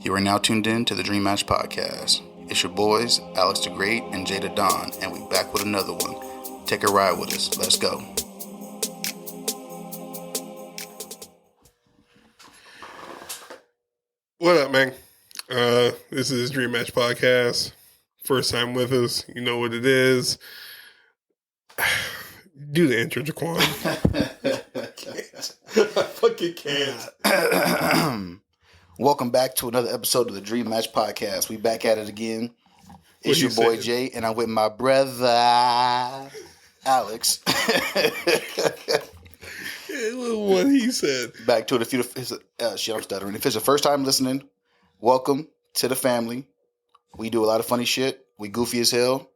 You are now tuned in to the Dream Match Podcast. It's your boys, Alex the Great and Jada Don, and we back with another one. Take a ride with us. Let's go. What up, man? This is Dream Match Podcast. First time with us, you know what it is. Do the intro, Jaquan. I fucking can't. Welcome back to another episode of the Dream Match Podcast. We back at it again. It's your boy Jay, and I'm with my brother Alex. What he said. Back to it. I'm stuttering. If it's your first time listening, welcome to the family. We do a lot of funny shit. We goofy as hell.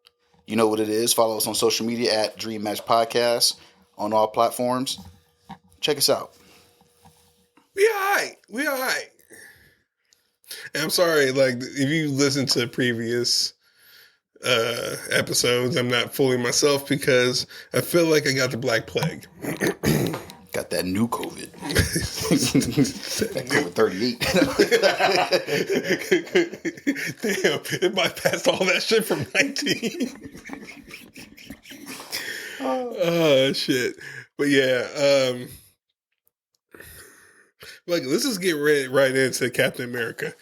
You know what it is. Follow us on social media at Dream Match Podcast on all platforms. Check us out. We all right. And I'm sorry, like, if you listen to previous episodes, I'm not fooling myself because I feel like I got the Black Plague. Got that new COVID. That COVID 38. Damn, it bypassed all that shit from 19. Oh, shit. But yeah, like, let's just get right into Captain America.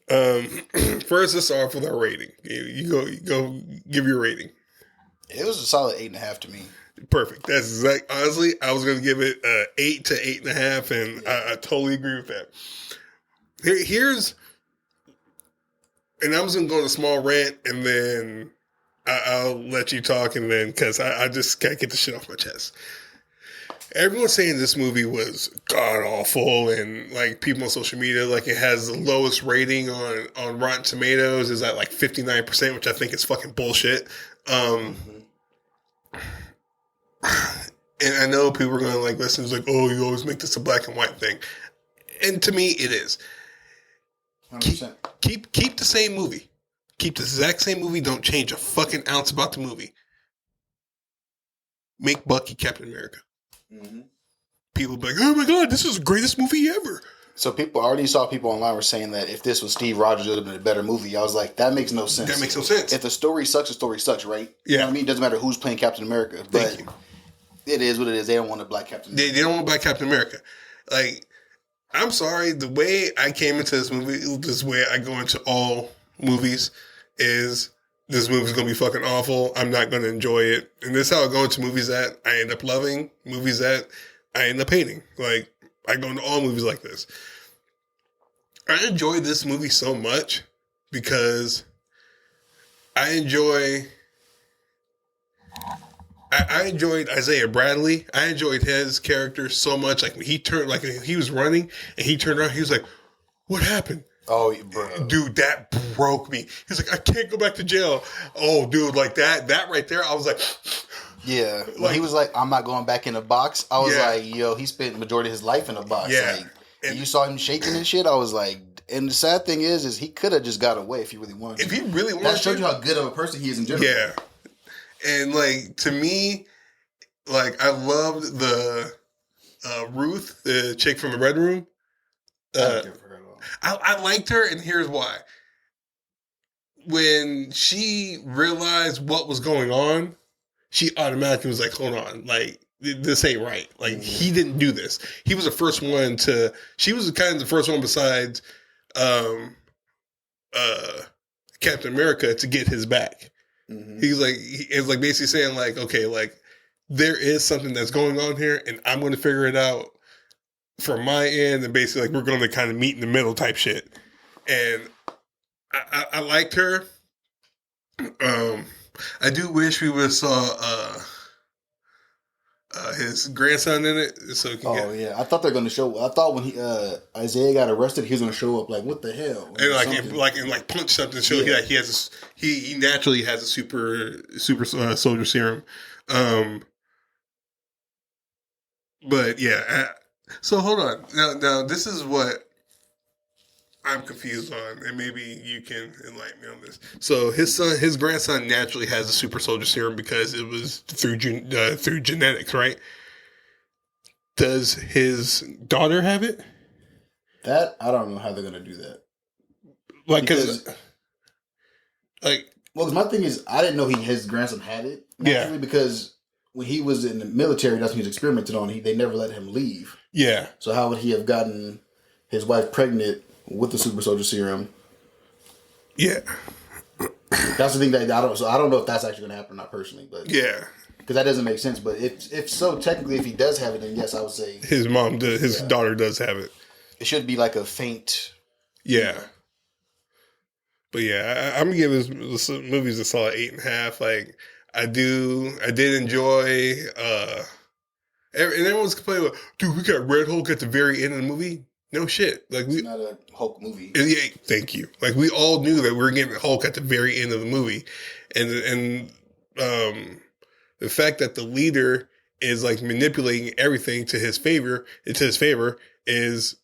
First, let's start off with our rating. You go give your rating. It was a solid 8.5 to me. Perfect. That's honestly, I was going to give it 8 to 8.5, and I totally agree with that. Here's, and I'm just going to go on a small rant, and then I'll let you talk, and then, because I just got to get the shit off my chest. Everyone's saying this movie was god awful, and like people on social media, like it has the lowest rating on Rotten Tomatoes is at like 59%, which I think is fucking bullshit. And I know people are going to like listen. It's like, oh, you always make this a black and white thing, and to me, it is. 100%. Keep the same movie. Keep the exact same movie. Don't change a fucking ounce about the movie. Make Bucky Captain America. Mm-hmm. People be like, oh my god, this is the greatest movie ever. So people, I already saw people online were saying that if this was Steve Rogers, it would have been a better movie. I was like, that makes no sense. That makes no sense. If the story sucks, the story sucks, right? Yeah. You know what I mean? It doesn't matter who's playing Captain America. But Thank you. It is what it is. They don't want a black Captain America. They don't want black Captain America. Like, I'm sorry, the way I came into this movie, this way I go into all movies, is this movie's going to be fucking awful. I'm not going to enjoy it. And this is how I go into movies that I end up loving, movies that I end up hating. Like, I go into all movies like this. I enjoy this movie so much because I enjoyed Isaiah Bradley. I enjoyed his character so much. Like when he turned, like he was running and he turned around, he was like, "What happened?" Oh, bro. Dude, that broke me. He's like, "I can't go back to jail." Oh, dude, like that right there, I was like, yeah. When he was like, "I'm not going back in the box," I was like, "Yo, he spent the majority of his life in a box." Yeah. Like, and you saw him shaking and shit. I was like, and the sad thing is he could have just got away if he really wanted to. If he really wanted that showed you how good of a person he is in general. Yeah. And like to me, like I loved the Ruth, the chick from the Red Room. I liked her, and here's why. When she realized what was going on, she automatically was like, "Hold on, like this ain't right. Like he didn't do this. He was the first one to. She was kind of the first one besides Captain America to get his back." Mm-hmm. He's like basically saying like, okay, like there is something that's going on here, and I'm going to figure it out from my end, and basically like we're going to kind of meet in the middle type shit. And I liked her. I do wish we would have saw his grandson in it. So yeah, I thought they're going to show. I thought when Isaiah got arrested, he was going to show up. Like, what the hell? And punch something. Show he has he naturally has a super soldier serum. But yeah. So hold on. Now this is what I'm confused on, and maybe you can enlighten me on this. So his grandson naturally has a super soldier serum because it was through genetics, right? Does his daughter have it? That I don't know how they're gonna do that. Like, because, like, well, 'cause my thing is, I didn't know his grandson had it naturally because when he was in the military, that's when he was experimented on. They never let him leave. Yeah. So how would he have gotten his wife pregnant with the super soldier serum? Yeah. That's the thing that I don't. So I don't know if that's actually going to happen or not personally, but Yeah. because that doesn't make sense. But if so, technically, if he does have it, then yes, I would say His mom does. His daughter does have it. It should be like a faint. Yeah. But yeah, I'm gonna give this movies a solid 8.5. Like I did enjoy. And everyone's complaining, like, dude, we got Red Hulk at the very end of the movie. No shit. Like It's not a Hulk movie. Yeah, thank you. Like we all knew that we were getting Hulk at the very end of the movie, and the fact that the leader is like manipulating everything to his favor is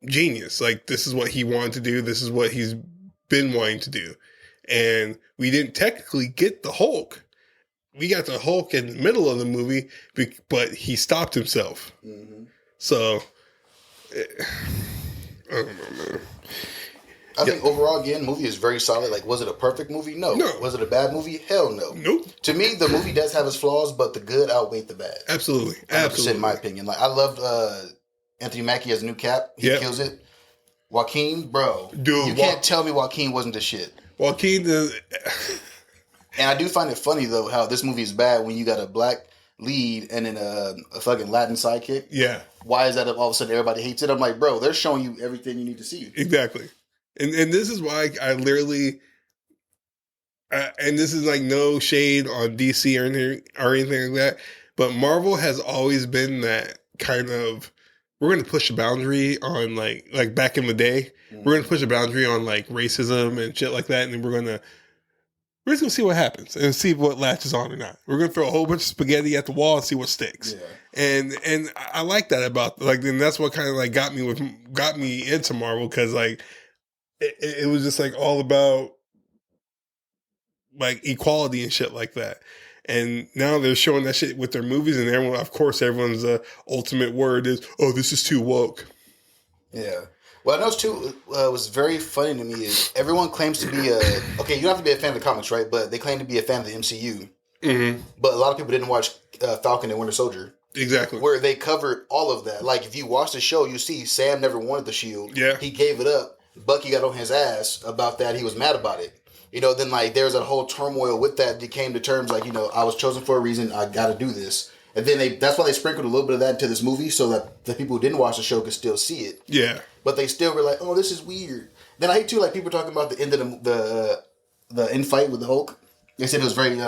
genius. Like this is what he wanted to do. This is what he's been wanting to do, and we didn't technically get the Hulk. We got the Hulk in the middle of the movie, but he stopped himself. Mm-hmm. So, I don't know, man. I think overall, again, movie is very solid. Like, was it a perfect movie? No. Was it a bad movie? Hell no. Nope. To me, the movie does have its flaws, but the good outweighed the bad. Absolutely. 100%, in my opinion. Like, I loved Anthony Mackie as a new Cap. He kills it. Joaquin, bro. Dude, you can't tell me Joaquin wasn't the shit. Joaquin is... And I do find it funny, though, how this movie is bad when you got a black lead and then a fucking Latin sidekick. Yeah. Why is that all of a sudden everybody hates it? I'm like, bro, they're showing you everything you need to see. Exactly. And this is why I literally... and this is like no shade on DC or anything like that, but Marvel has always been that kind of... We're going to push a boundary on like back in the day. Mm-hmm. We're going to push a boundary on like racism and shit like that. And then we're just going to see what happens and see what latches on or not. We're going to throw a whole bunch of spaghetti at the wall and see what sticks. Yeah. And I like that about, like, and that's what kind of like got me into Marvel. Cause like, it was just like all about like equality and shit like that. And now they're showing that shit with their movies, and everyone, of course, everyone's ultimate word is, "Oh, this is too woke." Yeah. Well, I know too. Was very funny to me is everyone claims to be okay. You don't have to be a fan of the comics, right? But they claim to be a fan of the MCU. Mm-hmm. But a lot of people didn't watch Falcon and Winter Soldier. Exactly. Where they covered all of that. Like if you watch the show, you see Sam never wanted the shield. Yeah. He gave it up. Bucky got on his ass about that. He was mad about it. You know, then like there's a whole turmoil with that. They came to terms like, you know, I was chosen for a reason. I got to do this. And then that's why they sprinkled a little bit of that into this movie so that the people who didn't watch the show could still see it. Yeah. But they still were like, oh, this is weird. Then I hate too, like people talking about the end of the end fight with the Hulk. They said it was very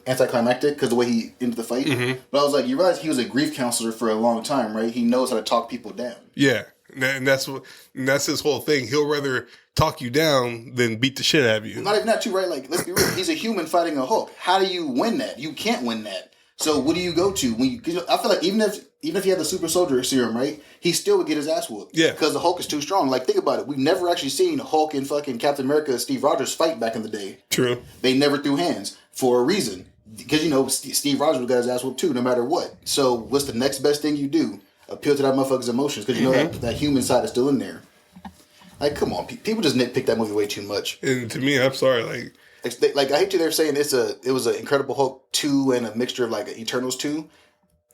anticlimactic because the way he ended the fight. Mm-hmm. But I was like, you realize he was a grief counselor for a long time, right? He knows how to talk people down. Yeah. And that's his whole thing. He'll rather talk you down than beat the shit out of you. Not even that too, right? Like, let's be real. He's a human fighting a Hulk. How do you win that? You can't win that. So what do you go to? I feel like even if he had the super soldier serum, right, he still would get his ass whooped. Yeah. Because the Hulk is too strong. Like, think about it. We've never actually seen Hulk and fucking Captain America, Steve Rogers fight back in the day. True. They never threw hands for a reason. Because, you know, Steve Rogers would got his ass whooped too, no matter what. So what's the next best thing you do? Appeal to that motherfucker's emotions. Because you know that human side is still in there. Like, come on. People just nitpick that movie way too much. And to me, I'm sorry, like I hate you. They're saying it was an Incredible Hulk 2 and a mixture of like Eternals 2.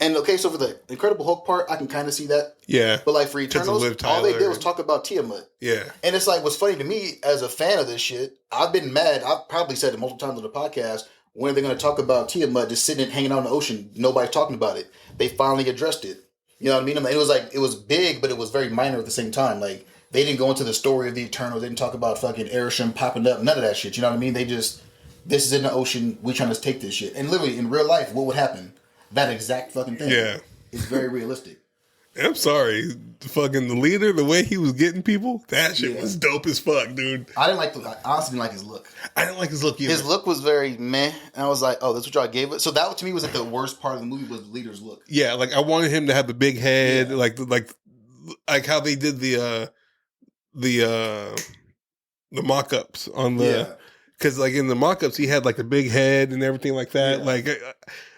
And okay, so for the Incredible Hulk part, I can kind of see that. Yeah. But like for Eternals, all they did was talk about Tiamat. Yeah. And it's like, what's funny to me as a fan of this shit, I've been mad. I've probably said it multiple times on the podcast. When are they going to talk about Tiamat just sitting and hanging out in the ocean? Nobody's talking about it. They finally addressed it. You know what I mean? It was big, but it was very minor at the same time. Like, they didn't go into the story of the Eternals. They didn't talk about fucking Arishem popping up. None of that shit. You know what I mean? They just, this is in the ocean. We trying to take this shit. And literally, in real life, what would happen? That exact fucking thing. Yeah. It's very realistic. I'm sorry. The leader, the way he was getting people, that shit was dope as fuck, dude. I honestly didn't like his look. I didn't like his look either. His look was very meh. And I was like, oh, that's what y'all gave it? So that to me was like the worst part of the movie was the leader's look. Yeah, like I wanted him to have the big head, like how they did the mock-ups on the, because like in the mock-ups he had like the big head and everything like that. Yeah. Like,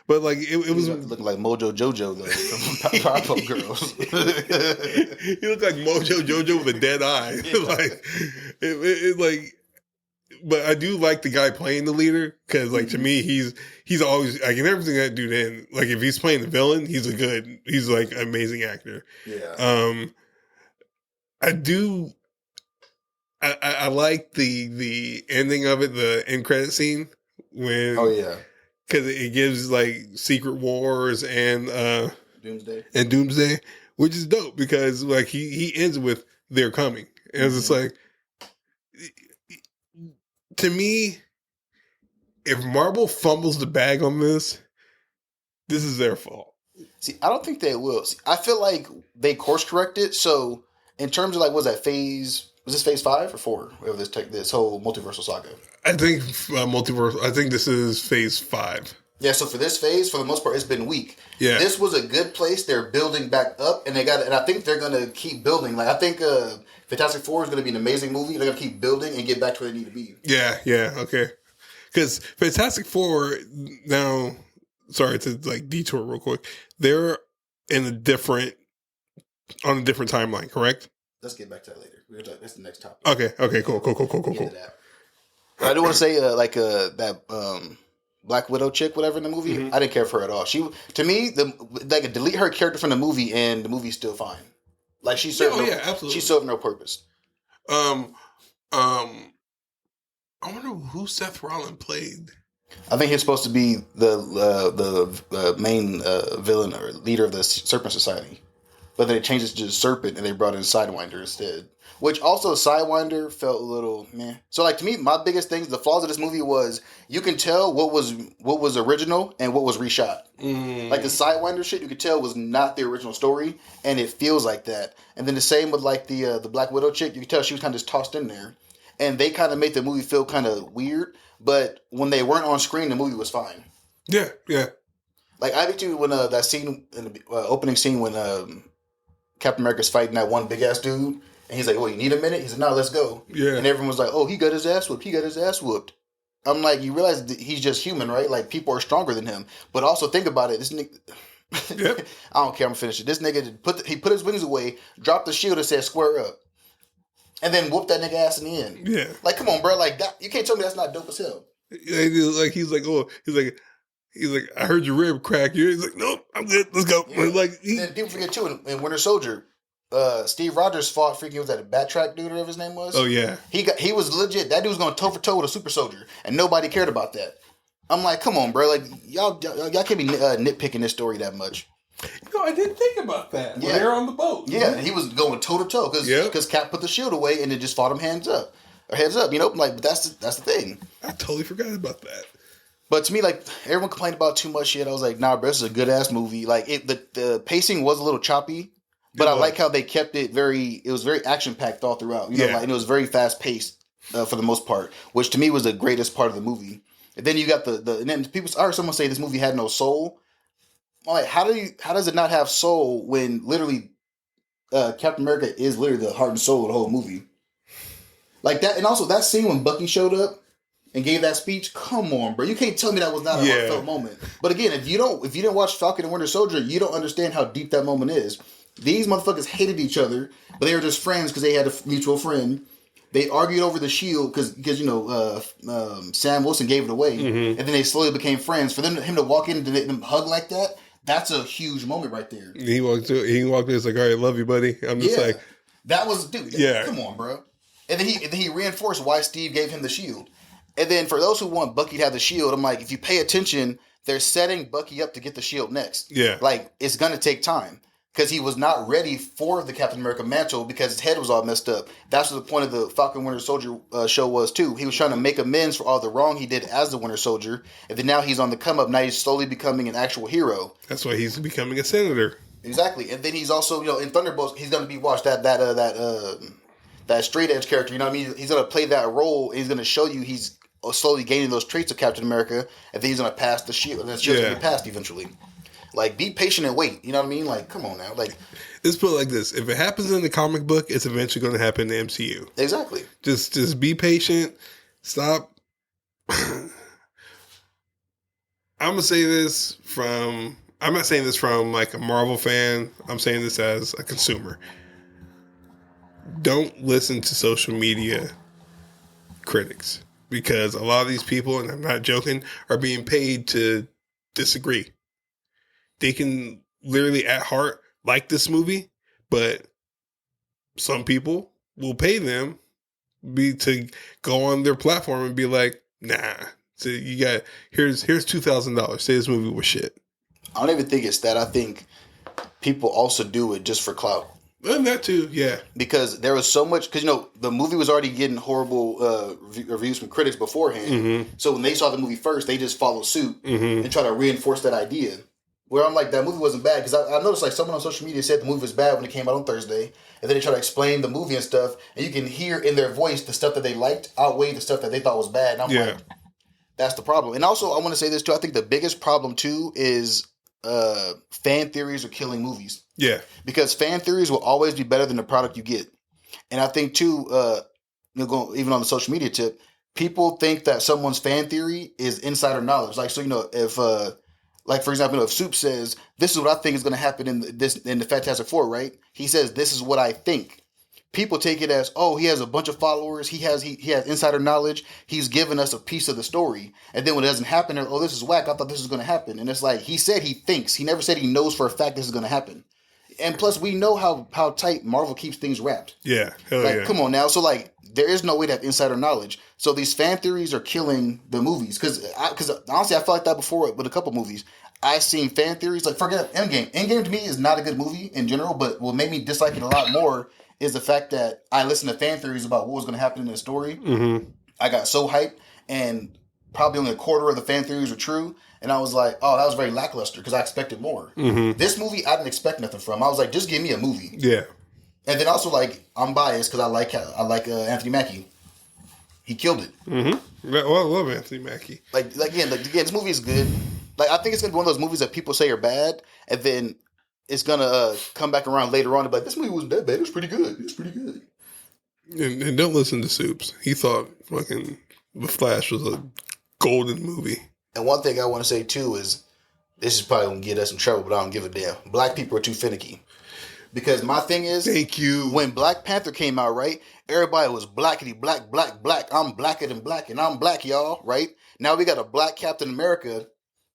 but like it was looking like Mojo Jojo though from Powerpuff Girls. He looked like Mojo Jojo with a dead eye. Like Like, but I do like the guy playing the leader because, like, to me, he's always like in everything that dude in. Like, if he's playing the villain, he's like an amazing actor. Yeah. I do. I like the ending of it, the end credit scene when. Oh yeah. Because it gives like Secret Wars Doomsday, which is dope because like he ends with "They're coming," and it's just like, to me, if Marvel fumbles the bag on this is their fault. See, I don't think they will. See, I feel like they course corrected. So in terms of like, was this phase 5 or 4? Whatever this whole multiversal saga. I think multiverse. I think this is phase 5. Yeah, so for this phase, for the most part, it's been weak. Yeah, this was a good place. They're building back up, and I think they're gonna keep building. Like I think Fantastic Four is gonna be an amazing movie. They're gonna keep building and get back to where they need to be. Yeah, okay. Because Fantastic Four now, sorry to like detour real quick. They're on a different timeline, correct? Let's get back to that later. That's the next topic. Okay, cool. I do want to say that Black Widow chick, whatever in the movie, I didn't care for her at all. She, to me, they could delete her character from the movie and the movie's still fine. Like she served absolutely. She served no purpose. I wonder who Seth Rollins played. I think he's supposed to be the main villain or leader of the Serpent Society, but they changed it to Serpent and they brought in Sidewinder instead. Which also Sidewinder felt a little meh. So like to me, my biggest things, the flaws of this movie was you can tell what was original and what was reshot. Like the Sidewinder shit, you could tell was not the original story, and it feels like that. And then the same with like the Black Widow chick, you could tell she was kind of just tossed in there, and they kind of made the movie feel kind of weird. But when they weren't on screen, the movie was fine. Yeah. Like I bet you when that scene in the opening scene when Captain America's fighting that one big ass dude. And he's like, "Oh, you need a minute?" He said, "No, let's go." Yeah. And everyone was like, "Oh, he got his ass whooped." I'm like, you realize that he's just human, right? Like people are stronger than him. But also think about it. This nigga, Yep. I don't care. I'm finished it. This nigga put his wings away, dropped the shield, and said, "Square up," and then whooped that nigga ass in the end. Yeah. Like, come on, bro. Like that. You can't tell me that's not dope as hell. Like he's like, I heard your rib crack. He's like, nope, I'm good. Let's go. Yeah. Like, and people forget too in Winter Soldier. Steve Rogers fought freaking, was that a Backtrack dude or whatever his name was? Oh yeah, he was legit. That dude was going toe for toe with a super soldier, and nobody cared about that. I'm like, come on, bro. Like y'all can't be nitpicking this story that much. I didn't think about that. Yeah, they're on the boat. Yeah, and he was going toe to toe because Cap put the shield away and it just fought him heads up. You know, like that's the thing. I totally forgot about that. But to me, like everyone complained about too much shit. I was like, nah, bro, this is a good ass movie. Like the pacing was a little choppy. But I like how they kept it it was very action packed all throughout. You know, and it was very fast paced for the most part, which to me was the greatest part of the movie. And then you got and then I heard someone say this movie had no soul. I'm like, how does it not have soul when literally Captain America is literally the heart and soul of the whole movie? Like that, and also that scene when Bucky showed up and gave that speech. Come on, bro, you can't tell me that was not a heartfelt moment. But again, if you didn't watch Falcon and Winter Soldier, you don't understand how deep that moment is. These motherfuckers hated each other, but they were just friends because they had a mutual friend. They argued over the shield because Sam Wilson gave it away, and then they slowly became friends. For him to walk in and them hug like that, that's a huge moment right there. He walked in. It's like, all right, love you, buddy. I'm just like, that was come on, bro. And then he reinforced why Steve gave him the shield. And then for those who want Bucky to have the shield, I'm like, if you pay attention, they're setting Bucky up to get the shield next. Yeah, like it's gonna take time. Because he was not ready for the Captain America mantle because his head was all messed up. That's what the point of the Falcon Winter Soldier show was too. He was trying to make amends for all the wrong he did as the Winter Soldier. And then now he's on the come up. Now he's slowly becoming an actual hero. That's why he's becoming a senator. Exactly. And then he's also, in Thunderbolts, he's going to be watched that straight edge character. You know what I mean? He's going to play that role. And he's going to show you he's slowly gaining those traits of Captain America. And then he's going to pass the shield. And that shield's going to be passed eventually. Like, be patient and wait. You know what I mean? Like, come on now. Like, let's put it like this: if it happens in the comic book, it's eventually going to happen in the MCU. Exactly. Just be patient. Stop. I'm gonna say this from. I'm not saying this from like a Marvel fan. I'm saying this as a consumer. Don't listen to social media critics because a lot of these people, and I'm not joking, are being paid to disagree. They can literally at heart like this movie, but some people will pay them to go on their platform and be like, nah. So you got here's $2,000. Say this movie was shit. I don't even think it's that. I think people also do it just for clout. And that too, yeah. Because there was so much, because the movie was already getting horrible reviews from critics beforehand. Mm-hmm. So when they saw the movie first, they just followed suit and try to reinforce that idea. Where I'm like, that movie wasn't bad, because I noticed like someone on social media said the movie was bad when it came out on Thursday, and then they try to explain the movie and stuff, and you can hear in their voice the stuff that they liked outweigh the stuff that they thought was bad. And I'm like, that's the problem. And also, I want to say this too. I think the biggest problem too is fan theories are killing movies. Yeah. Because fan theories will always be better than the product you get. And I think too, even on the social media tip, people think that someone's fan theory is insider knowledge. Like, so, if, like, for example, if Soup says, this is what I think is going to happen in the Fantastic Four, right? He says, this is what I think. People take it as, oh, he has a bunch of followers. He has insider knowledge. He's given us a piece of the story. And then when it doesn't happen, oh, this is whack. I thought this was going to happen. And it's like, he said he thinks. He never said he knows for a fact this is going to happen. And plus, we know how tight Marvel keeps things wrapped. Yeah. Come on now. So, like, there is no way to have insider knowledge. So these fan theories are killing the movies. Because honestly, I felt like that before with a couple movies. I seen fan theories. Like, forget Endgame. Endgame to me is not a good movie in general, but what made me dislike it a lot more is the fact that I listened to fan theories about what was going to happen in the story. Mm-hmm. I got so hyped, and probably only a quarter of the fan theories were true. And I was like, oh, that was very lackluster because I expected more. Mm-hmm. This movie, I didn't expect nothing from. I was like, just give me a movie. Yeah. And then also, like, I'm biased because I like Anthony Mackie. He killed it. Mm-hmm. Well, I love Anthony Mackie. Like again, this movie is good. Like, I think it's gonna be one of those movies that people say are bad, and then it's gonna come back around later on and be like, this movie wasn't that bad. It was pretty good. It was pretty good. And don't listen to Soups. He thought fucking The Flash was a golden movie. And one thing I want to say too is, this is probably gonna get us in trouble, but I don't give a damn. Black people are too finicky. Because my thing is, thank you. When Black Panther came out, right? Everybody was blackity black, black, black. I'm blacker than black, and I'm black, y'all. Right? Now we got a black Captain America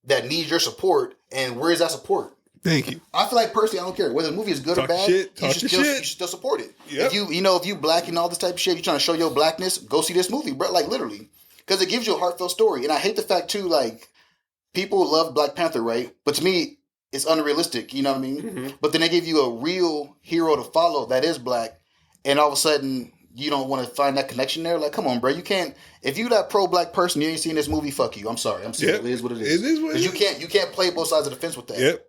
that needs your support, and where's that support? Thank you. I feel like personally, I don't care whether the movie is good or bad. You should still support it. Yep. If you black and all this type of shit, you're trying to show your blackness, go see this movie, bro. Like, literally, because it gives you a heartfelt story. And I hate the fact too, like, people love Black Panther, right? But to me, it's unrealistic. You know what I mean? Mm-hmm. But then they give you a real hero to follow that is black, and all of a sudden you don't want to find that connection there. Like, come on, bro. You can't. If you that pro-black person, you ain't seen this movie. Fuck you. I'm sorry. I'm sorry. Yep. It is what it is. It is what it is. You can't play both sides of the fence with that. Yep.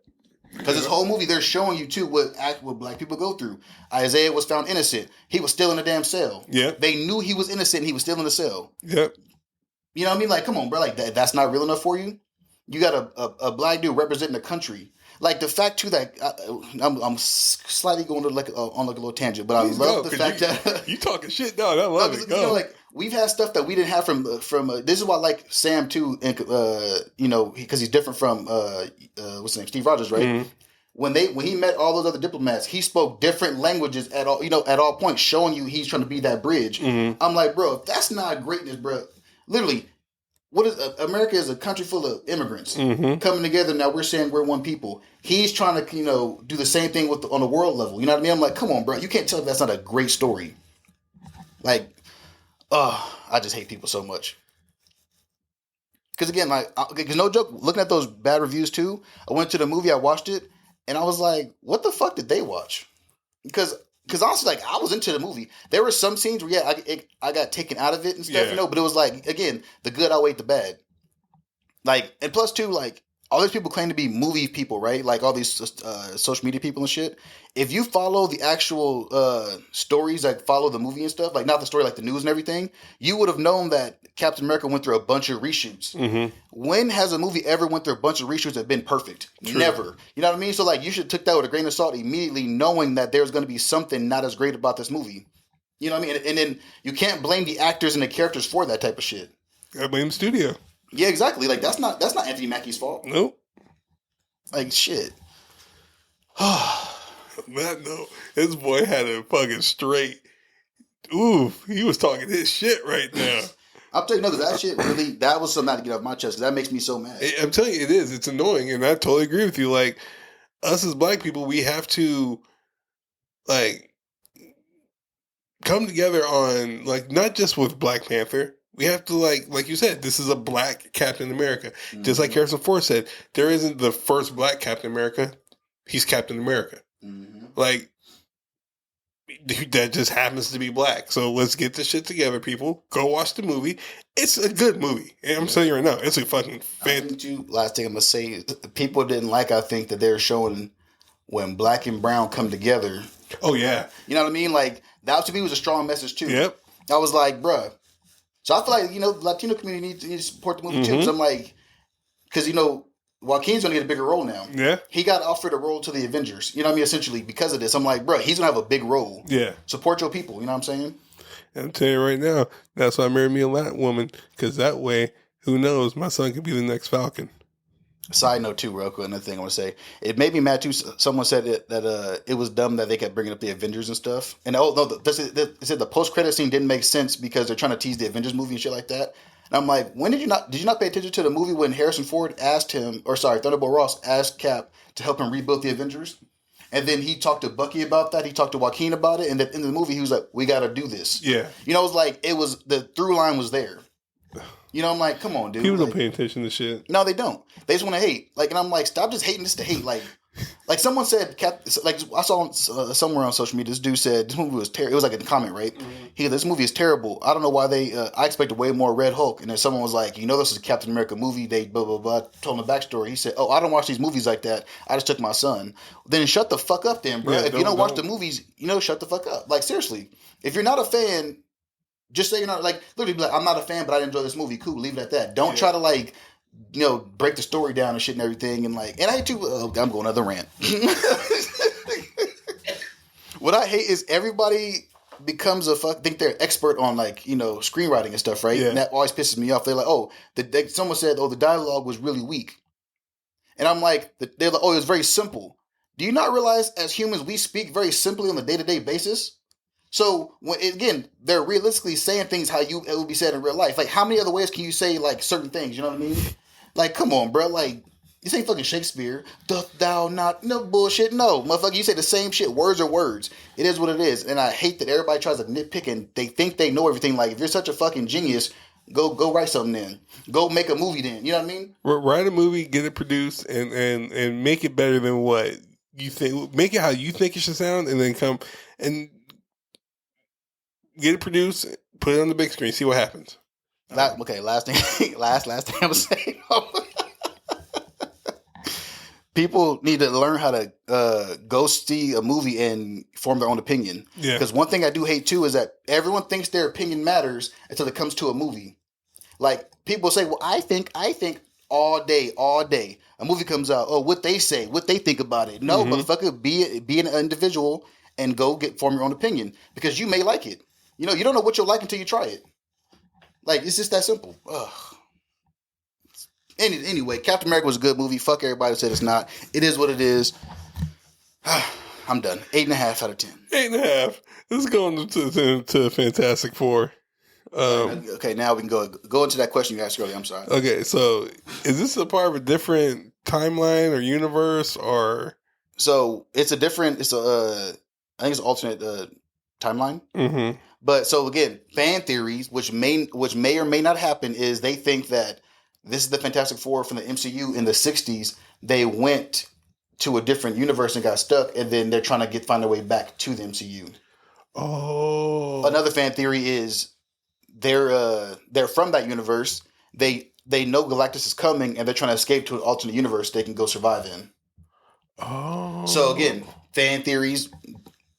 Because this whole movie, they're showing you too what black people go through. Isaiah was found innocent. He was still in a damn cell. Yep. They knew he was innocent and he was still in the cell. Yep. You know what I mean? Like, come on, bro. Like, that's not real enough for you? You got a black dude representing the country. Like, the fact too that I'm slightly going to on a little tangent, but please I love the fact that you talking shit, dog. I love it. Go. Like, we've had stuff that we didn't have from this is why I like Sam too, and because he's different from what's his name, Steve Rogers, right? Mm-hmm. When he met all those other diplomats, he spoke different languages at all points, showing you he's trying to be that bridge. Mm-hmm. I'm like, bro, if that's not greatness, bro. Literally, what is America is a country full of immigrants coming together. Now we're saying we're one people. He's trying to do the same thing on the world level. You know what I mean? I'm like, come on, bro. You can't tell me that's not a great story. Like, I just hate people so much. Because again, because no joke, looking at those bad reviews too, I went to the movie, I watched it, and I was like, what the fuck did they watch? Because honestly, like, I was into the movie. There were some scenes where, I got taken out of it and stuff, but it was like, again, the good outweighed the bad. Like, and plus too, like, all these people claim to be movie people, right? Like, all these social media people and shit. If you follow the actual stories that follow the movie and stuff, like, not the story, like the news and everything, you would have known that Captain America went through a bunch of reshoots. Mm-hmm. When has a movie ever went through a bunch of reshoots that have been perfect? True. Never. You know what I mean? So, like, you should take that with a grain of salt immediately, knowing that there's going to be something not as great about this movie. You know what I mean? And then you can't blame the actors and the characters for that type of shit. I blame the studio. Yeah, exactly. Like, that's not Anthony Mackie's fault. Nope. Like, shit. Man, no. This boy had a fucking straight. Ooh, he was talking his shit right now. I'll tell you, no, because that shit really, that was something I had to get off my chest, because that makes me so mad. I'm telling you, it is. It's annoying, and I totally agree with you. Like, us as black people, we have to, like, come together on, like, not just with Black Panther. We have to, like you said, this is a black Captain America. Mm-hmm. Just like Harrison Ford said, there isn't the first black Captain America. He's Captain America. Mm-hmm. Like, that just happens to be black. So let's get this shit together, people. Go watch the movie. It's a good movie. And I'm telling you right now, it's a fucking last thing I'm going to say is people didn't like, I think, that they're showing when black and brown come together. Oh, yeah. You know what I mean? Like, that to me was a strong message, too. Yep. I was like, bruh. So I feel like, the Latino community needs to support the movie, too. Because I'm like, because, Joaquin's going to get a bigger role now. Yeah. He got offered a role to the Avengers. You know what I mean? Essentially, because of this. I'm like, bro, he's going to have a big role. Yeah. Support your people. You know what I'm saying? And I'm telling you right now, that's why I married me a Latin woman. Because that way, who knows, my son could be the next Falcon. Side note, too, real quick, another thing I want to say. It made me mad, too. Someone said that it was dumb that they kept bringing up the Avengers and stuff. And, they said the post-credit scene didn't make sense because they're trying to tease the Avengers movie and shit like that. And I'm like, did you not pay attention to the movie when Harrison Ford Thunderbolt Ross asked Cap to help him rebuild the Avengers? And then he talked to Bucky about that. He talked to Joaquin about it. And in the movie, he was like, we got to do this. Yeah. It was like, the through line was there. I'm like, come on, dude. People don't pay attention to shit. No, they don't. They just want to hate. And I'm like, stop just hating this to hate. Like someone said, I saw somewhere on social media, this dude said this movie was terrible. It was like in the comment, right? Mm-hmm. This movie is terrible. I don't know why I expected way more Red Hulk. And then someone was like, this is a Captain America movie. They blah, blah, blah. Told him the backstory. He said, I don't watch these movies like that. I just took my son. Then shut the fuck up then, bro. Yeah, if you don't watch the movies, shut the fuck up. Like, seriously. If you're not a fan, just say you're not, literally be like, I'm not a fan, but I enjoy this movie. Cool, leave it at that. Don't try to, break the story down and shit and everything. And I too, I'm going another rant. What I hate is everybody becomes think they're expert on screenwriting and stuff, right? Yeah. And that always pisses me off. They're like, someone said, the dialogue was really weak. And I'm like, they're like, it was very simple. Do you not realize as humans, we speak very simply on a day-to-day basis? So, they're realistically saying things how it would be said in real life. Like, how many other ways can you say, certain things? You know what I mean? Like, come on, bro. This ain't fucking Shakespeare. Doth thou not? No bullshit. No, motherfucker, you say the same shit. Words are words. It is what it is. And I hate that everybody tries to nitpick and they think they know everything. Like, if you're such a fucking genius, go write something then. Go make a movie then. You know what I mean? Write a movie, get it produced, and make it better than what you think. Make it how you think it should sound, and then come and get it produced, put it on the big screen, see what happens. Last thing I'm saying. People need to learn how to go see a movie and form their own opinion. Yeah. Because one thing I do hate too is that everyone thinks their opinion matters until it comes to a movie. Like, people say, well, I think all day. A movie comes out, what they say, what they think about it. No, motherfucker, be an individual and form your own opinion. Because you may like it. You don't know what you'll like until you try it. It's just that simple. Ugh. Anyway, Captain America was a good movie. Fuck everybody who said it's not. It is what it is. I'm done. 8.5 out of 10. 8.5. Let's go on to Fantastic Four. Okay, now we can go into that question you asked earlier. I'm sorry. Okay, so is this a part of a different timeline or universe or? So I think it's an alternate timeline. Mm-hmm. But so again, fan theories, which may or may not happen, is they think that this is the Fantastic Four from the MCU in the 60s. They went to a different universe and got stuck, and then they're trying to find their way back to the MCU. Oh. Another fan theory is they're from that universe. They know Galactus is coming, and they're trying to escape to an alternate universe they can go survive in. Oh. So again, fan theories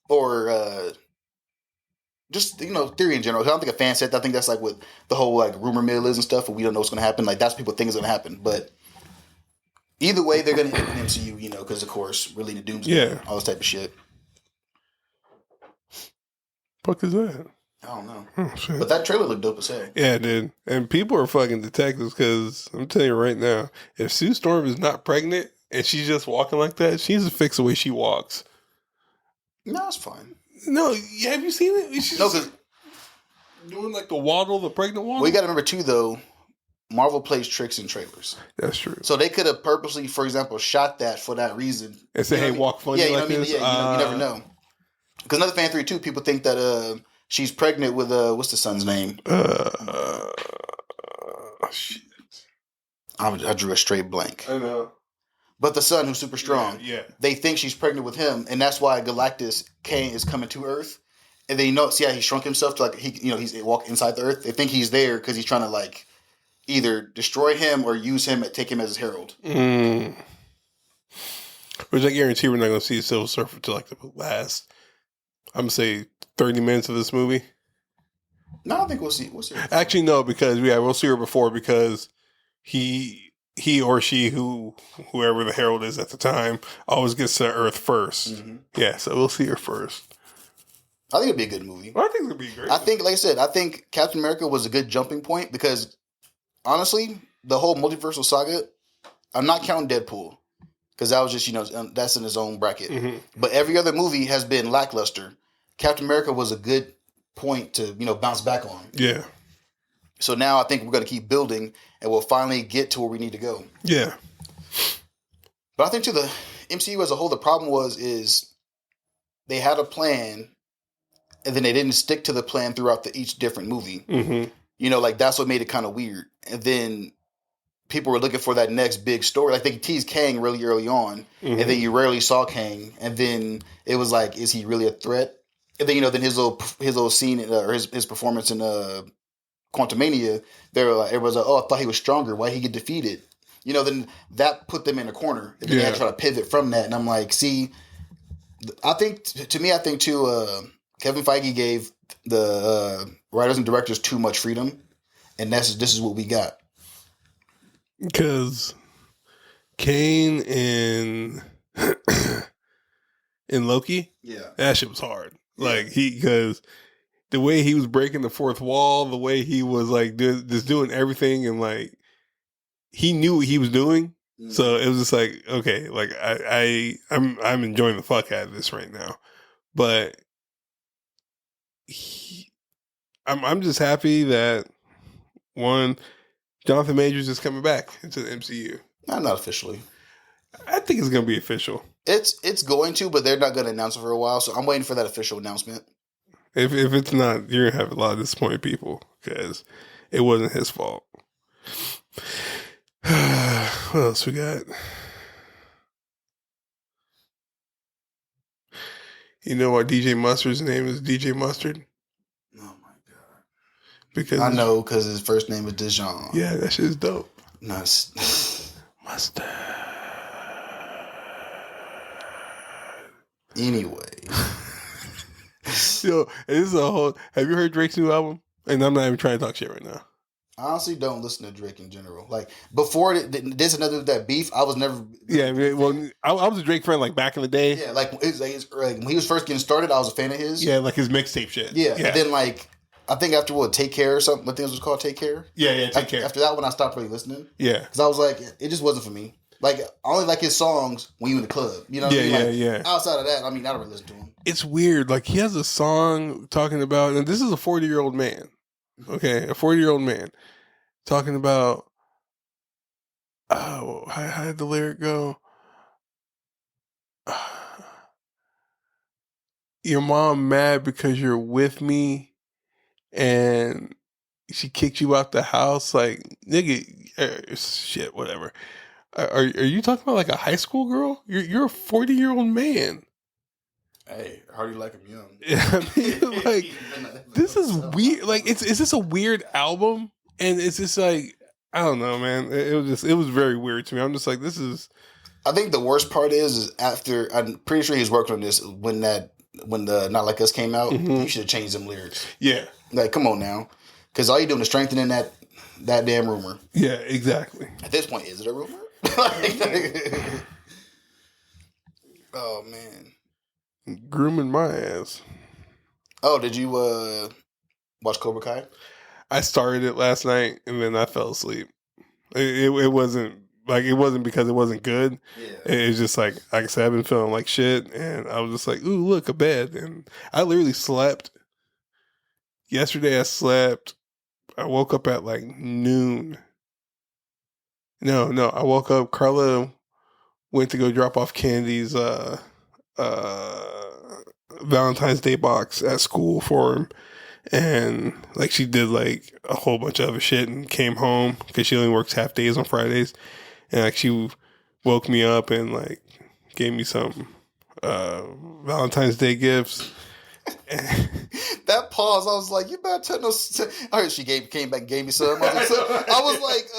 or just theory in general. I don't think a fan said that. I think that's what the whole rumor mill is and stuff. And we don't know what's going to happen. That's what people think is going to happen. But either way, they're going to hit the MCU. Because of course, really the Doomsday, all this type of shit. Fuck is that? I don't know. Oh, shit. But that trailer looked dope as hell. Yeah, it did. And people are fucking detectives because I'm telling you right now, if Sue Storm is not pregnant and she's just walking like that, she needs to fix the way she walks. No, it's fine. No, have you seen it? No, because doing like the Waddle, the pregnant Waddle. Well, you got to remember too, though. Marvel plays tricks in trailers. That's true. So they could have purposely, for example, shot that for that reason. And say, "Hey, walk funny like this." Yeah, you never know. Because another fan theory too, people think that she's pregnant with what's the son's name? Shit. I drew a straight blank. I know. But the son who's super strong, Yeah. they think she's pregnant with him, and that's why Galactus Kane is coming to Earth. And then see how he shrunk himself to he's walk inside the Earth. They think he's there because he's trying to either destroy him or use him and take him as his herald. Which I guarantee we're not going to see Silver Surfer till the last, I'm going to say 30 minutes of this movie. No, I don't think we'll see. We'll see her. Actually, no, because we'll see her before because he or she, whoever the herald is at the time, always gets to Earth first. Mm-hmm. Yeah, so we'll see her first. I think it'd be a good movie. I think it'd be great. I think, like I said, Captain America was a good jumping point because, honestly, the whole multiversal saga, I'm not counting Deadpool because that was just, that's in his own bracket. Mm-hmm. But every other movie has been lackluster. Captain America was a good point to, bounce back on. Yeah. So now I think we're going to keep building and we'll finally get to where we need to go. Yeah. But I think to the MCU as a whole, the problem is they had a plan and then they didn't stick to the plan throughout each different movie. Mm-hmm. That's what made it kind of weird. And then people were looking for that next big story. They teased Kang really early on, mm-hmm. and then you rarely saw Kang. And then it was is he really a threat? And then then his little scene or his performance in Quantumania, they were everyone's I thought he was stronger. Why he get defeated? Then that put them in a corner. And then they had to try to pivot from that. And I'm see, I think too. Kevin Feige gave the writers and directors too much freedom, and this is what we got. Because Kane in Loki, that shit was hard. Because the way he was breaking the fourth wall, the way he was just doing everything, and he knew what he was doing. Mm-hmm. So it was just okay, I'm enjoying the fuck out of this right now, but. I'm just happy that Jonathan Majors is coming back into the MCU. Not officially. I think it's going to be official. It's going to, but they're not going to announce it for a while. So I'm waiting for that official announcement. If it's not, you're going to have a lot of disappointed people because it wasn't his fault. What else we got? You know why DJ Mustard's name is DJ Mustard? Oh my god! Because I know because his first name is Dijon. Yeah, that shit's dope. Nice. Mustard. Anyway, yo, this is a whole. Have you heard Drake's new album? And I'm not even trying to talk shit right now. I honestly don't listen to Drake in general. Before this another that beef, I was never. Yeah, well, I was a Drake friend back in the day. Yeah, when he was first getting started, I was a fan of his. Yeah, his mixtape shit. Yeah, and then I think after Take Care or something. I think it was called Take Care. Yeah, Take Care. After that one, I stopped really listening. Yeah, because I was it just wasn't for me. I only like his songs when you in the club. You know what I mean? Yeah. Outside of that, I don't really listen to him. It's weird. He has a song talking about, and this is a 40-year-old man. Okay, a 40-year-old man. Talking about, how did the lyric go? Your mom mad because you're with me and she kicked you out the house. Nigga, shit, whatever. Are you talking about a high school girl? You're a 40-year-old man. Hey, how do you like him young? I mean, this is weird. Is this a weird album? And it's just I don't know, man. It was very weird to me. I'm just this is. I think the worst part is after, I'm pretty sure he's working on this when the Not Like Us came out. Mm-hmm. You should have changed them lyrics. Yeah. Come on now. Because all you're doing is strengthening that damn rumor. Yeah, exactly. At this point, is it a rumor? Oh, man. Grooming my ass. Oh, did you watch Cobra Kai? I started it last night and then I fell asleep. It wasn't it wasn't because it wasn't good. Yeah. It was just like I said, I've been feeling like shit, and I was just ooh, look, a bed, and I literally slept yesterday I slept. I woke up at like noon. No, I woke up. Carla went to go drop off Candy's Valentine's Day box at school for him, and like she did like a whole bunch of other shit and came home because she only works half days on Fridays, and like she woke me up and like gave me some Valentine's Day gifts. That pause, I was like, "You better tell no." I heard she came back and gave me some. I was like,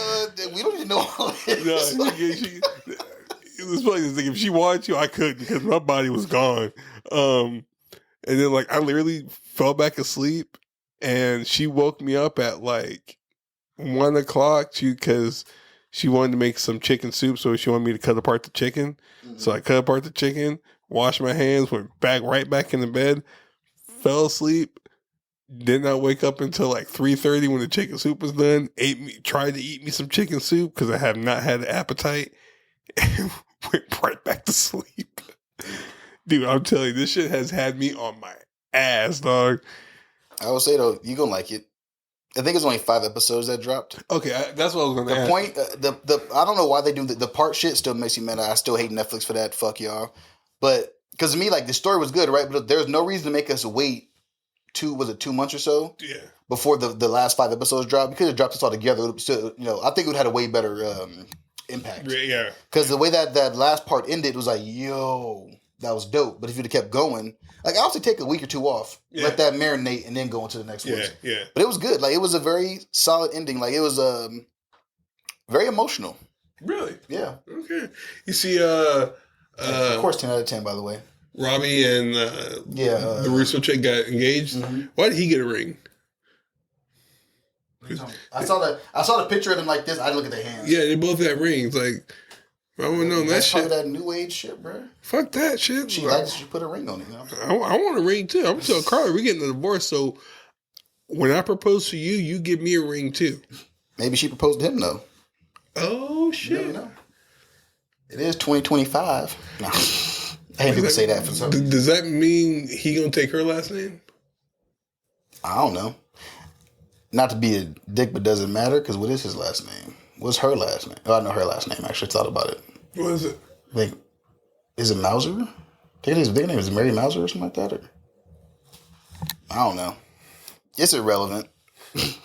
"We don't even know all this." No, it was funny. Like, if she wanted to, I couldn't because my body was gone. And then like I literally fell back asleep, and she woke me up at like 1 o'clock because she wanted to make some chicken soup, so she wanted me to cut apart the chicken. Mm-hmm. So I cut apart the chicken, washed my hands, went right back in the bed, fell asleep. Did not wake up until like 3:30 when the chicken soup was done. Tried to eat me some chicken soup because I have not had an appetite, and went right back to sleep. Dude, I'm telling you, this shit has had me on my ass, dog. I would say though, you gonna like it. I think it's only 5 episodes that dropped. Okay, that's what I was gonna ask. The I don't know why they do the part shit. Still makes me mad. I still hate Netflix for that. Fuck y'all. But because to me, like the story was good, right? But there's no reason to make us wait 2 months or so? Yeah. Before the last 5 episodes dropped. Because it dropped us all together. Still, I think it would have had a way better impact. Yeah. Because the way that last part ended was like, yo, that was dope. But if you'd have kept going, like I also take a week or 2 off, let that marinate, and then go into the next one. Yeah. But it was good. Like it was a very solid ending. Like it was very emotional. Really? Yeah. Okay. You see, of course, 10 out of 10. By the way, Robbie and the Russo chick got engaged. Mm-hmm. Why did he get a ring? I saw the picture of them like this. I didn't look at their hands. Yeah, they both had rings. Like I wouldn't know that shit. That new age shit, bro. Fuck that shit. She likes she put a ring on it. I want a ring too. I'm gonna tell Carly we're getting a divorce. So when I propose to you, you give me a ring too. Maybe she proposed to him though. Oh shit! You never know. It is 2025. No. I hate people say that for something. Does that mean he gonna take her last name? I don't know. Not to be a dick, but doesn't matter because what is his last name? What's her last name? Oh, I know her last name. I actually thought about it. What is it? Like, is it Mauser? I think his name is Mary Mauser or something like that. Or I don't know. It's irrelevant. It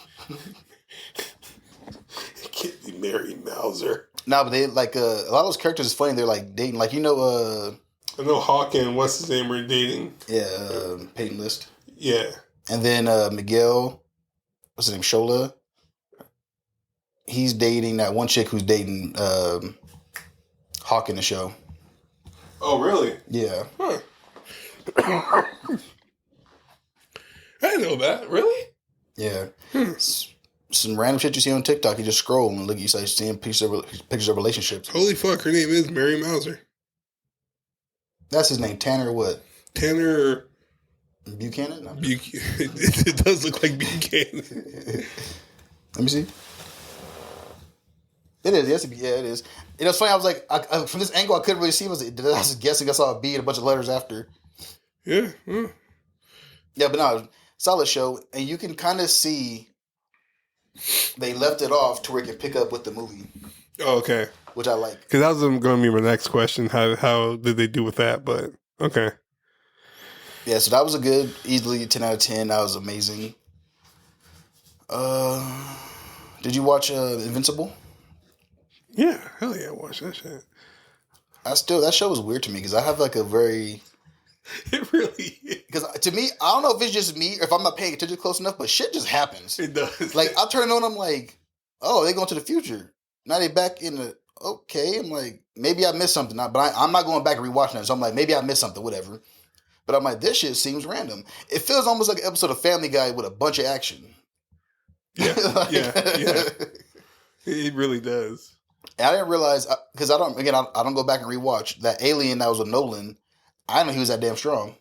can't be Mary Mauser. No, but they like a lot of those characters is funny. They're like dating, like I know Hawk and what's his name are dating. Yeah, Peyton List. Yeah, and then Miguel, what's his name, Shola. He's dating that one chick who's dating Hawk in the show. Oh, really? Yeah. Huh. I didn't know that. Really? Yeah. Some random shit you see on TikTok. You just scroll and look. You start seeing pictures of relationships. Holy fuck! Her name is Mary Mauser. That's his name. Tanner what? Tanner Buchanan. No. It does look like Buchanan. Let me see. It is. Yes, yeah, it is. It's funny. I was like, from this angle, I couldn't really see. I was just guessing. I saw a B and a bunch of letters after. Yeah. Yeah, but no, solid show, and you can kind of see they left it off to where it can pick up with the movie. Oh, okay. Which I like. Because that was going to be my next question. How did they do with that? But okay. Yeah, so that was a good, easily 10 out of 10. That was amazing. Did you watch Invincible? Yeah, hell yeah, I watched that shit. That show was weird to me because I have like a very... It really is. Because to me, I don't know if it's just me or if I'm not paying attention close enough, but shit just happens. It does. Like, I turn on, I'm like, oh, they going to the future. Now they back in the... Okay, I'm like, maybe I missed something. But I'm not going back and rewatching it. So I'm like, maybe I missed something, whatever. But I'm like, this shit seems random. It feels almost like an episode of Family Guy with a bunch of action. Yeah, yeah. It really does. And I didn't realize, because I don't go back and rewatch, that Alien that was with Nolan, I didn't know he was that damn strong.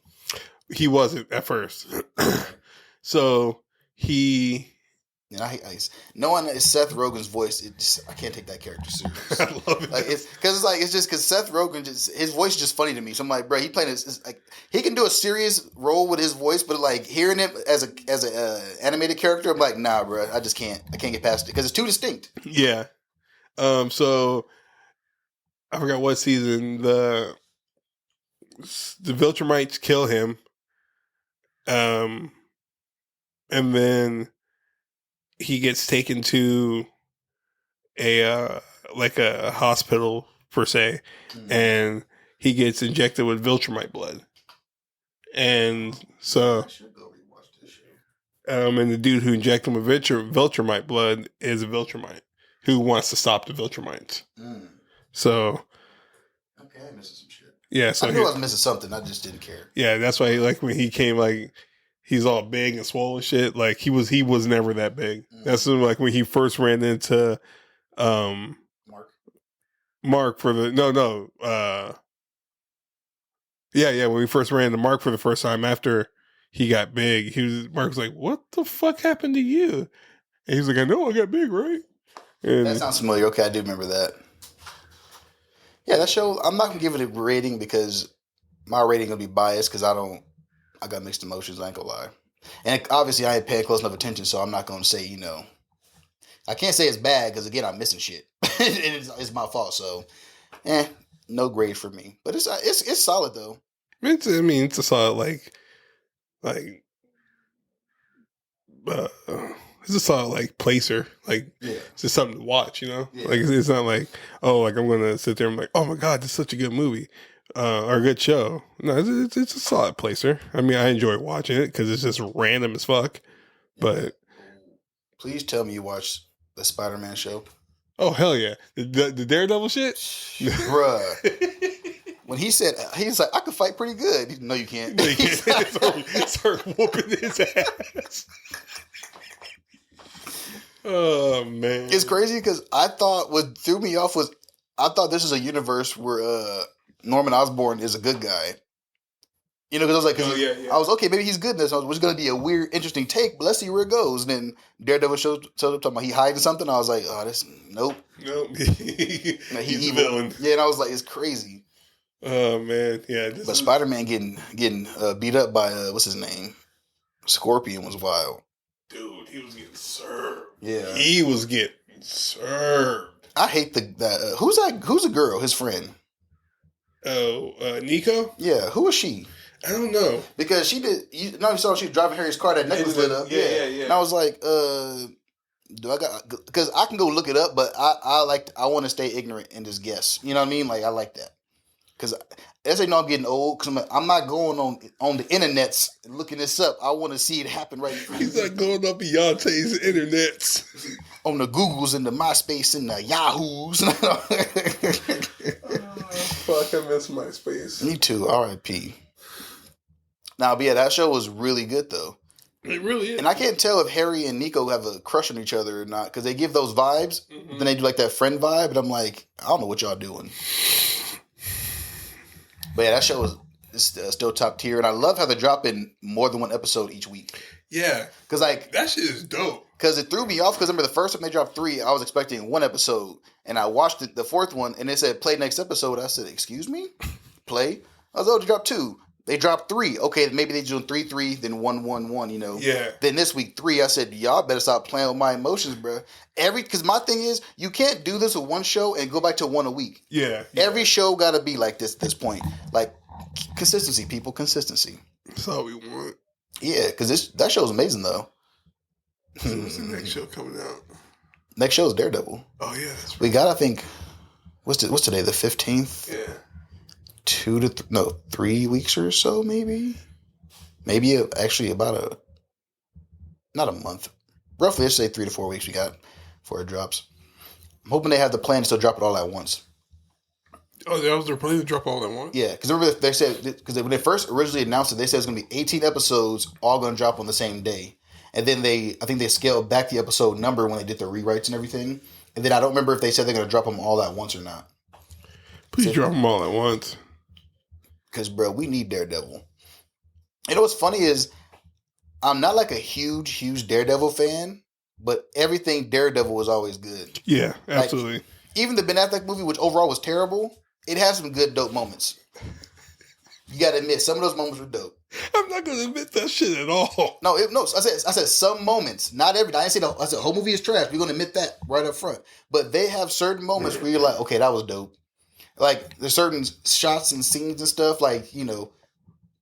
He wasn't at first. So he And knowing it's Seth Rogen's voice, I can't take that character serious. I love it. Like it's just because Seth Rogen his voice is just funny to me. So I'm like, bro, he playing like he can do a serious role with his voice, but like hearing him as a animated character, I'm like, nah, bro, I can't get past it because it's too distinct. Yeah. So I forgot what season the Viltrumites kill him. And then he gets taken to a like a hospital per se, and he gets injected with Viltrumite blood. And so, I should go rewatch this show. and the dude who injected him with Viltrumite blood is a Viltrumite who wants to stop the Viltrumites. So, okay, I'm missing some shit. Yeah, so I knew I was missing something. I just didn't care. Yeah, that's why like when he came, like he's all big and swollen shit. Like he was never that big. That's like when he first ran into Mark for the when we first ran into Mark for the first time after he got big, Mark was like, "What the fuck happened to you?" And he's like, "I know I got big, right?" And that sounds familiar. Okay, I do remember that. Yeah, that show, I'm not gonna give it a rating because my rating gonna be biased because I got mixed emotions. I ain't gonna lie, and obviously I ain't paying close enough attention, so I'm not gonna say I can't say it's bad because again I'm missing shit, and it's my fault. So, no grade for me, but it's solid though. It's a solid it's a solid like placer. Like it's just something to watch, Yeah. Like it's not like like I'm gonna sit there and be like, oh my god, this is such a good movie. Or a good show. No, it's a solid placer. I mean, I enjoy watching it because it's just random as fuck. But please tell me you watched the Spider-Man show. Oh hell yeah, the Daredevil shit, bruh. When he's like, I could fight pretty good. No, you can't. No, you can't. Start whooping his ass. Oh man, it's crazy because I thought what threw me off was I thought this is a universe where Norman Osborn is a good guy. Because I was like, I was okay, maybe he's good in this. It was going to be a weird, interesting take, but let's see where it goes. And then Daredevil showed up talking about he hiding something. I was like, nope. He's evil. Villain. Yeah, and I was like, it's crazy. Oh man, yeah. But Spider-Man getting beat up by what's his name, Scorpion was wild. Dude, he was getting served. Yeah, he was getting served. I hate that. Who's that? Who's the girl? His friend. Oh, Nico. Yeah, who is she? I don't know because she did. You saw she was driving Harry's car. That necklace lit up. Yeah. And I was like, do I got? Because I can go look it up, but I want to stay ignorant and just guess. You know what I mean? Like I like that. Because as I know I'm getting old, because I'm not going on the internets and looking this up. I want to see it happen right in front of me. He's not going on Beyonce's internets. On the Googles and the MySpace and the Yahoos. Fuck, I miss MySpace. Me too, R.I.P. Now, but yeah, that show was really good though. It really is. And I can't tell if Harry and Nico have a crush on each other or not, because they give those vibes, then they do like that friend vibe, and I'm like, I don't know what y'all doing. But yeah, that show is still top tier, and I love how they drop in more than one episode each week. Yeah, because like that shit is dope. Because it threw me off. Because remember the first time they dropped 3, I was expecting 1 episode, and I watched the 4th one, and they said play next episode. I said, excuse me, play. I was they dropped 2. They dropped 3. Okay, maybe they doing 3, then 1. Yeah. Then this week 3. I said, y'all better stop playing with my emotions, bro. Because my thing is, you can't do this with one show and go back to 1 a week. Yeah. Every show got to be like this. This point, like consistency, people, consistency. That's all we want. Yeah, because that show is amazing though. So what's the next show coming out? Next show is Daredevil. Oh yeah, that's right. We got, I think, what's today? The 15th. Yeah. 3 weeks or so, maybe actually about not a month, roughly. Let's say 3 to 4 weeks we got before it drops. I'm hoping they have the plan to still drop it all at once. Oh, that was their plan to drop all at once? Yeah, because remember they said, because when they first originally announced it, they said it's going to be 18 episodes all going to drop on the same day. And then I think they scaled back the episode number when they did the rewrites and everything. And then I don't remember if they said they're going to drop them all at once or not. Please drop them all at once. Because, bro, we need Daredevil. You know what's funny is I'm not like a huge Daredevil fan, but everything Daredevil was always good. Yeah, absolutely. Even the Ben Affleck movie, which overall was terrible, it has some good dope moments. You got to admit, some of those moments were dope. I'm not going to admit that shit at all. No, I said some moments, not every. I didn't say I said the whole movie is trash. We're going to admit that right up front. But they have certain moments where you're like, okay, that was dope. Like there's certain shots and scenes and stuff. Like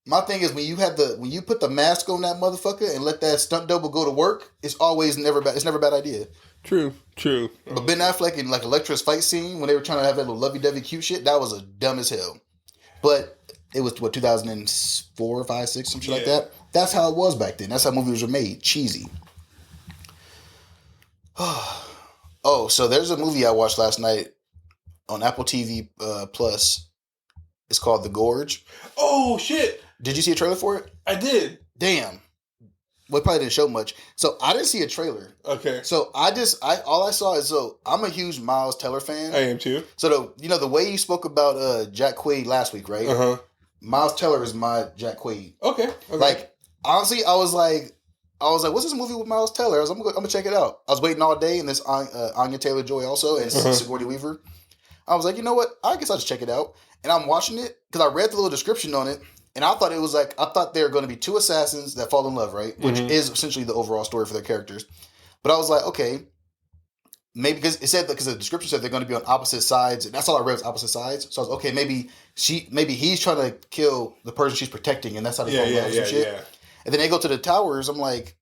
my thing is when you put the mask on that motherfucker and let that stunt double go to work, it's never bad. It's never a bad idea. True. But Ben Affleck in like Elektra's fight scene when they were trying to have that little lovey-dovey cute shit, that was a dumb as hell. But it was 2004, 5, 6, some shit like that. That's how it was back then. That's how movies were made. Cheesy. Oh, so there's a movie I watched last night on Apple TV Plus. It's called The Gorge. Oh shit! Did you see a trailer for it? I did. Damn. Well, it probably didn't show much. So I didn't see a trailer. Okay. So all I saw is I'm a huge Miles Teller fan. I am too. So the way you spoke about Jack Quaid last week, right? Uh-huh. Miles Teller is my Jack Quaid. Okay. Like honestly, I was like, what's this movie with Miles Teller? I'm gonna check it out. I was waiting all day, and this Anya Taylor-Joy also and Sigourney Weaver. I was like, you know what? I guess I'll just check it out. And I'm watching it because I read the little description on it, and I thought they were going to be two assassins that fall in love, right? Which is essentially the overall story for their characters. But I was like, okay, maybe because the description said they're going to be on opposite sides, and that's all I read was opposite sides. So I was okay, maybe he's trying to kill the person she's protecting, and that's how they fall in love and shit. Yeah. And then they go to the towers. I'm like,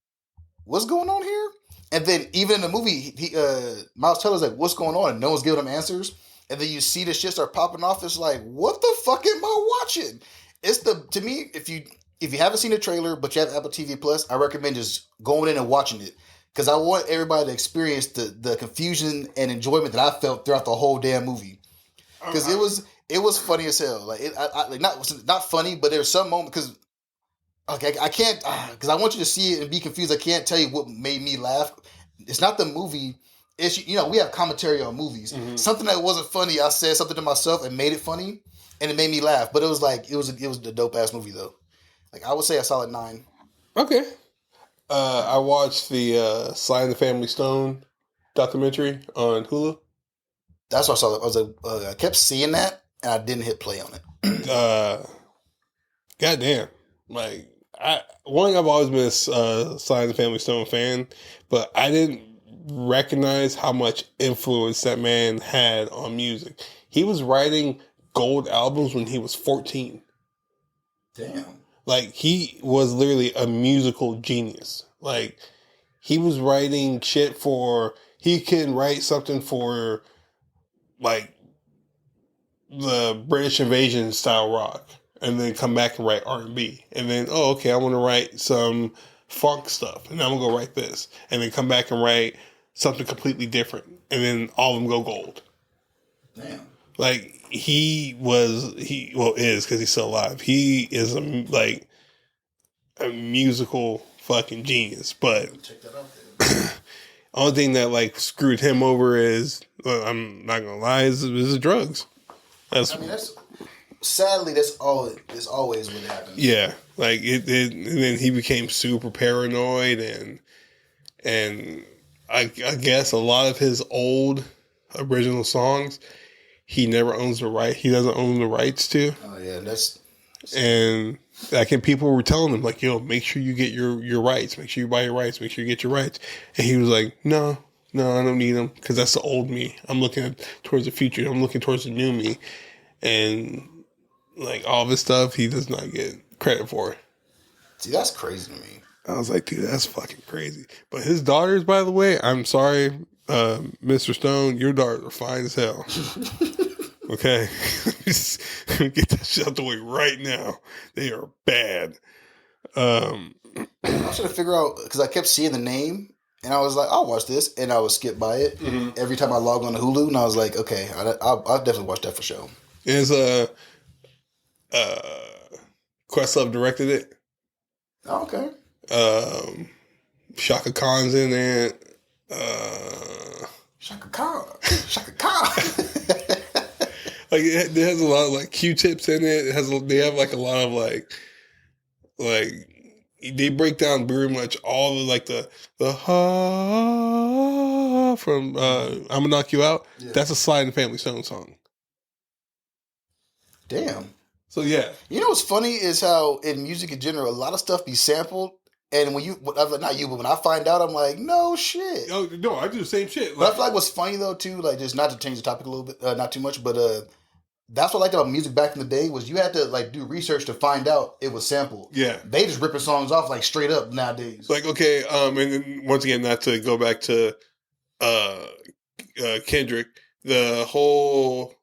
what's going on here? And then even in the movie, Miles Teller's like, what's going on? And no one's giving him answers. And then you see the shit start popping off. It's like, what the fuck am I watching? To me, if you haven't seen the trailer but you have Apple TV Plus, I recommend just going in and watching it because I want everybody to experience the confusion and enjoyment that I felt throughout the whole damn movie. Because it was funny as hell. Like not funny, but there's some moment because I can't because I want you to see it and be confused. I can't tell you what made me laugh. It's not the movie. It's, we have commentary on movies. Mm-hmm. Something that wasn't funny, I said something to myself and made it funny, and it made me laugh. But it was a dope ass movie though. Like I would say a solid 9. Okay. I watched the Sly and the Family Stone documentary on Hulu. That's what I saw. I was like, I kept seeing that, and I didn't hit play on it. Goddamn! Like I've always been a Sly and the Family Stone fan, but I didn't recognize how much influence that man had on music. He was writing gold albums when he was 14. Damn. Like he was literally a musical genius. Like he was writing shit he can write something for like the British Invasion style rock and then come back and write R&B. And then, I want to write some funk stuff and I'm going to go write this. And then come back and write something completely different, and then all of them go gold. Damn. Like is because he's still alive. He is a musical fucking genius. But check that out there. Only thing that like screwed him over is I'm not gonna lie is drugs. Sadly that's always what happens. Yeah, like it and then he became super paranoid and. I guess a lot of his old original songs, he never owns the right. He doesn't own the rights to. Oh yeah, and people were telling him like, make sure you get your rights. Make sure you buy your rights. Make sure you get your rights. And he was like, no, I don't need them because that's the old me. I'm looking towards the future. I'm looking towards the new me, and like all this stuff, he does not get credit for. See, that's crazy to me. I was like, dude, that's fucking crazy. But his daughters, by the way, I'm sorry, Mr. Stone, your daughters are fine as hell. Okay? Get that shit out the way right now. They are bad. I was trying to figure out, because I kept seeing the name, and I was like, I'll watch this, and I would skip by it every time I log on to Hulu, and I was like, okay, I'll definitely watch that for sure. It's Questlove directed it. Oh, okay. Shaka Khan's in it. Shaka Khan. Like it has a lot of like Q-tips in it. They have like a lot of like they break down very much all the like the ha from I'm Gonna Knock You Out. Yeah. That's a Sly and the Family Stone song. Damn. So yeah, You know what's funny is how in music in general, a lot of stuff be sampled, and when you, not you, but when I find out, I'm like, no shit. oh no, I do the same shit. But I feel like what's funny though too, like just not to change the topic a little bit, not too much, but that's what I liked about music back in the day was you had to like do research to find out it was sampled. Yeah. They just ripping songs off like straight up nowadays. Like okay, and then once again, not to go back to Kendrick, the whole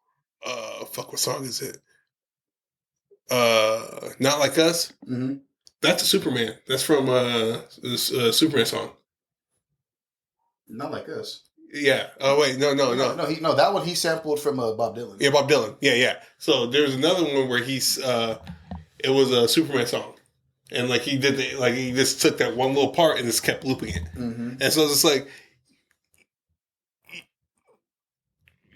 fuck, what song is it? Not Like Us. Mm-hmm. That's a Superman. That's from this Superman song. Not Like Us. Yeah. Oh wait, no. No, that one he sampled from Bob Dylan. Yeah, Bob Dylan. Yeah. So there's another one where he's it was a Superman song, and like he did he just took that one little part and just kept looping it, and so it's just like,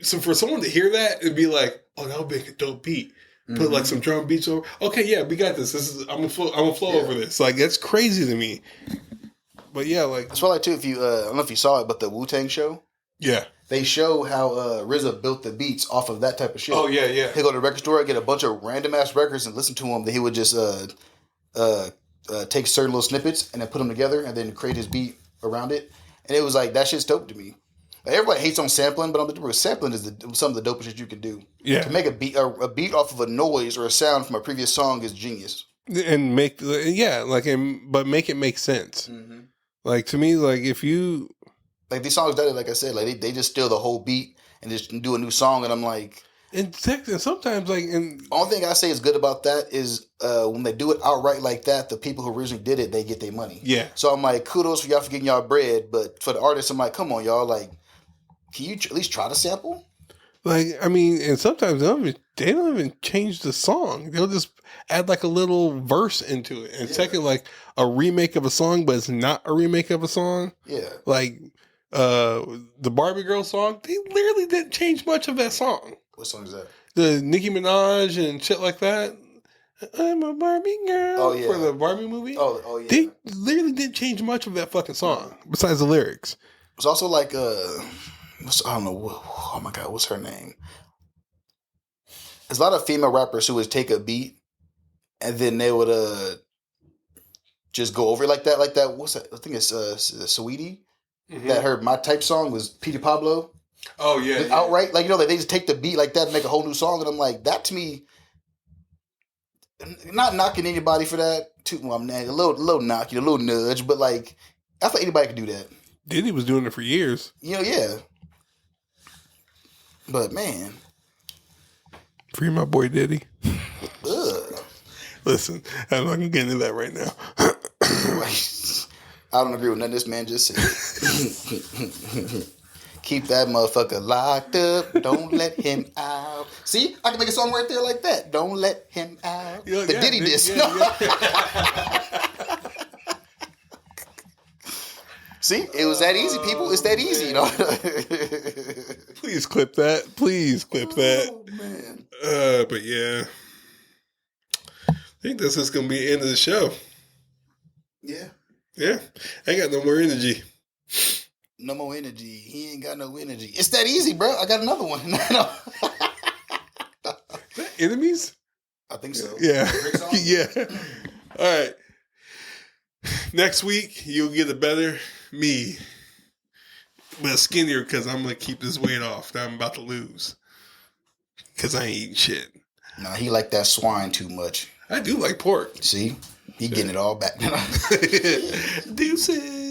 so for someone to hear that and be like, oh, that would make a dope beat. Put like some drum beats over. Okay, yeah, we got this. I'm gonna flow over this. Like that's crazy to me. But yeah, like that's why I like too. If you, I don't know if you saw it, but the Wu-Tang show. Yeah, they show how RZA built the beats off of that type of shit. Oh yeah. He'd go to the record store, get a bunch of random ass records, and listen to them. Then he would just take certain little snippets and then put them together, and then create his beat around it. And it was like that shit's dope to me. Like, everybody hates on sampling, but sampling is some of the dopest shit you can do. Yeah, to make a beat off of a noise or a sound from a previous song is genius. And make but make it make sense. Mm-hmm. Like to me, like if you like these songs that, like I said, like they just steal the whole beat and just do a new song, and I'm like, and sometimes like, and only thing I say is good about that is when they do it outright like that, the people who originally did it, they get their money. Yeah. So I'm like, kudos for y'all for getting y'all bread, but for the artists, I'm like, come on, y'all, like, can you at least try to sample? Like, I mean, and sometimes they don't even change the song. They'll just add like a little verse into it and take it like a remake of a song, but it's not a remake of a song. Yeah. Like the Barbie Girl song, they literally didn't change much of that song. What song is that? The Nicki Minaj and shit like that. I'm a Barbie girl for the Barbie movie. Oh yeah. They literally didn't change much of that fucking song besides the lyrics. It's also like I don't know. Oh my God, what's her name? There's a lot of female rappers who would take a beat and then they would just go over it like that. What's that? I think it's Saweetie. Mm-hmm. That her My Type song was Peter Pablo. Oh yeah. Outright, like they just take the beat like that and make a whole new song, and I'm like, that to me. Not knocking anybody for that. A little knock, a little nudge, but like I thought anybody could do that. Diddy was doing it for years. Yeah. But man, free my boy Diddy. Ugh. Listen, I'm not gonna get into that right now. I don't agree with nothing this man just said. Keep that motherfucker locked up. Don't let him out. See, I can make a song right there like that. Don't let him out. Diddy diss. See, it was that easy, people. It's that easy, you know. Please clip that. Oh, man. But yeah, I think this is gonna be the end of the show. Yeah. Yeah, I ain't got no more energy. No more energy. He ain't got no energy. It's that easy, bro. I got another one. Enemies? I think so. Yeah. Yeah. All right. Next week, you'll get a better me. But skinnier because I'm going to keep this weight off that I'm about to lose. Because I ain't eating shit. Nah, he like that swine too much. I do like pork. See? He getting it all back. Deuces.